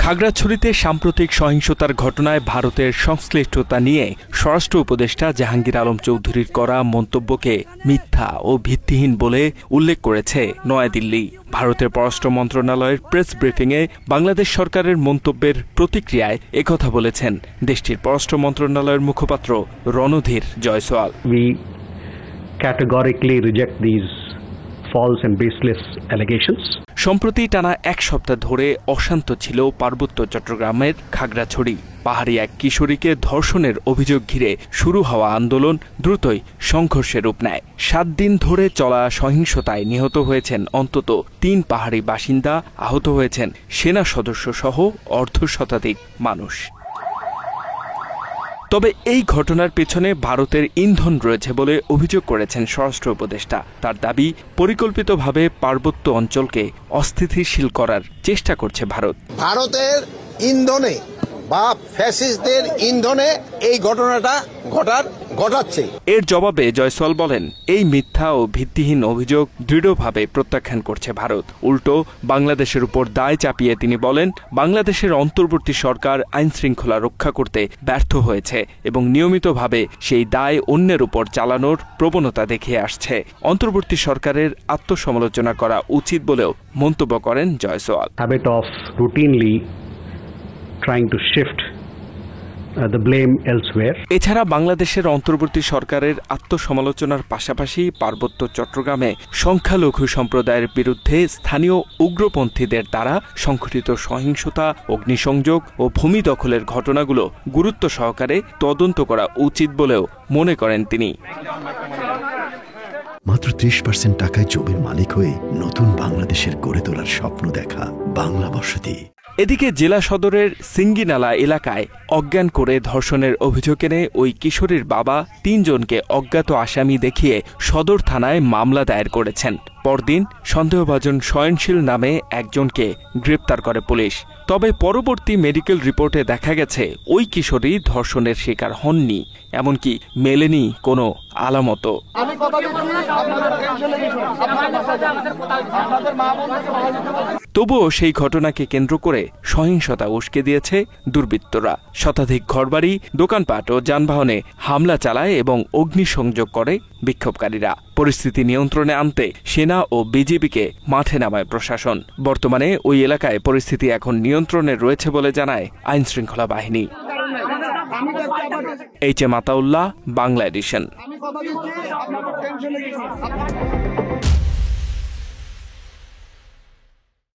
খাগড়াছড়িতে সাম্প্রতিক সহিংসতার ঘটনায় ভারতের সংশ্লিষ্টতা নিয়ে স্বরাষ্ট্র উপদেষ্টা জাহাঙ্গীর আলম চৌধুরীর করা মন্তব্যকে মিথ্যা ও ভিত্তিহীন বলে উল্লেখ করেছে নয়াদিল্লি। ভারতের পররাষ্ট্র মন্ত্রণালয়ের প্রেস ব্রিফিংয়ে বাংলাদেশ সরকারের মন্তব্যের প্রতিক্রিয়ায় একথা বলেছেন দেশটির পররাষ্ট্র মন্ত্রণালয়ের মুখপাত্র Randhir Jaiswal. We categorically reject these false and baseless allegations. সম্প্রতি টানা এক সপ্তাহ ধরে অশান্ত ছিল পার্বত্য চট্টগ্রামের খাগড়াছড়ি। পাহাড়ি এক কিশোরীকে ধর্ষণের অভিযোগ ঘিরে শুরু হওয়া আন্দোলন দ্রুতই সংঘর্ষের রূপ নেয়। 7 দিন ধরে চলা সহিংসতায় নিহত হয়েছেন অন্তত 3 পাহাড়ি বাসিন্দা, আহত হয়েছেন সেনা সদস্য সহ অর্ধশতাধিক মানুষ। তবে এই ঘটনার পেছনে ভারতের ইন্ধন রয়েছে বলে অভিযোগ করেছেন স্বরাষ্ট্র উপদেষ্টা। তার দাবি, পরিকল্পিতভাবে পার্বত্য অঞ্চলকে অস্থিতিশীল করার চেষ্টা করছে ভারত। ভারতের ইন্ধনে বা ফ্যাসিস্টদের ইন্ধনে এই ঘটনাটা ঘটাচ্ছে। এর জবাবে জয়সওয়াল বলেন, এই মিথ্যা ও ভিত্তিহীন অভিযোগ দৃঢ়ভাবে প্রত্যাখ্যান করছে ভারত। উল্টো বাংলাদেশের উপর দায় চাপিয়ে তিনি বলেন, বাংলাদেশের অন্তর্বর্তী সরকার আইন শৃঙ্খলা রক্ষা করতে ব্যর্থ হয়েছে এবং নিয়মিতভাবে সেই দায় অন্যের উপর চালানোর প্রবণতা দেখিয়ে আসছে। অন্তর্বর্তী সরকারের আত্মসমালোচনা করা উচিত বলেও মন্তব্য করেন Jaiswal. Habit of routinely trying to shift the blame elsewhere. এছাড়া বাংলাদেশের অন্তর্বর্তী সরকারের আত্মসমালোচনার পাশাপাশি পার্বত্য চট্টগ্রামে সংখ্যালঘু সম্প্রদায়ের বিরুদ্ধে স্থানীয় উগ্রপন্থীদের দ্বারা সংঘটিত সহিংসতা, অগ্নিসংযোগ ও ভূমি দখলের ঘটনাগুলো গুরুত্ব সহকারে তদন্ত করা উচিত বলেও মনে করেন তিনি। মাত্র 30% টাকায় জমির মালিক হয়ে নতুন বাংলাদেশের গড়ে তোলার স্বপ্ন দেখা বাংলা বসতি। এদিকে জেলা সদরের সিঙ্গিনালা এলাকায় অজ্ঞান করে ধর্ষণের অভিযোগ এনে ওই কিশোরীর বাবা 3 জনকে অজ্ঞাত আসামি দেখিয়ে সদর থানায় মামলা দায়ের করেছেন। পরদিন সন্দেহভাজন সয়নশীল নামে একজনকে গ্রেপ্তার করে পুলিশ। তবে পরবর্তী মেডিকেল রিপোর্টে দেখা গেছে ওই কিশোরী ধর্ষণের শিকার হননি, এমনকি মেলেনি কোনো আলামতও। তবুও সেই ঘটনাকে কেন্দ্র করে সহিংসতা উস্কে দিয়েছে দুর্বৃত্তরা। শতাধিক ঘরবাড়ি, দোকানপাট ও যানবাহনে হামলা চালায় এবং অগ্নিসংযোগ করে বিক্ষোভকারীরা। পরিস্থিতি নিয়ন্ত্রণে আনতে সেনা ও বিজিবিকে মাঠে নামায় প্রশাসন। বর্তমানে ওই এলাকায় পরিস্থিতি এখন নিয়ন্ত্রণে রয়েছে বলে জানায় আইনশৃঙ্খলা বাহিনী। H M Ataullah, Bangla addition.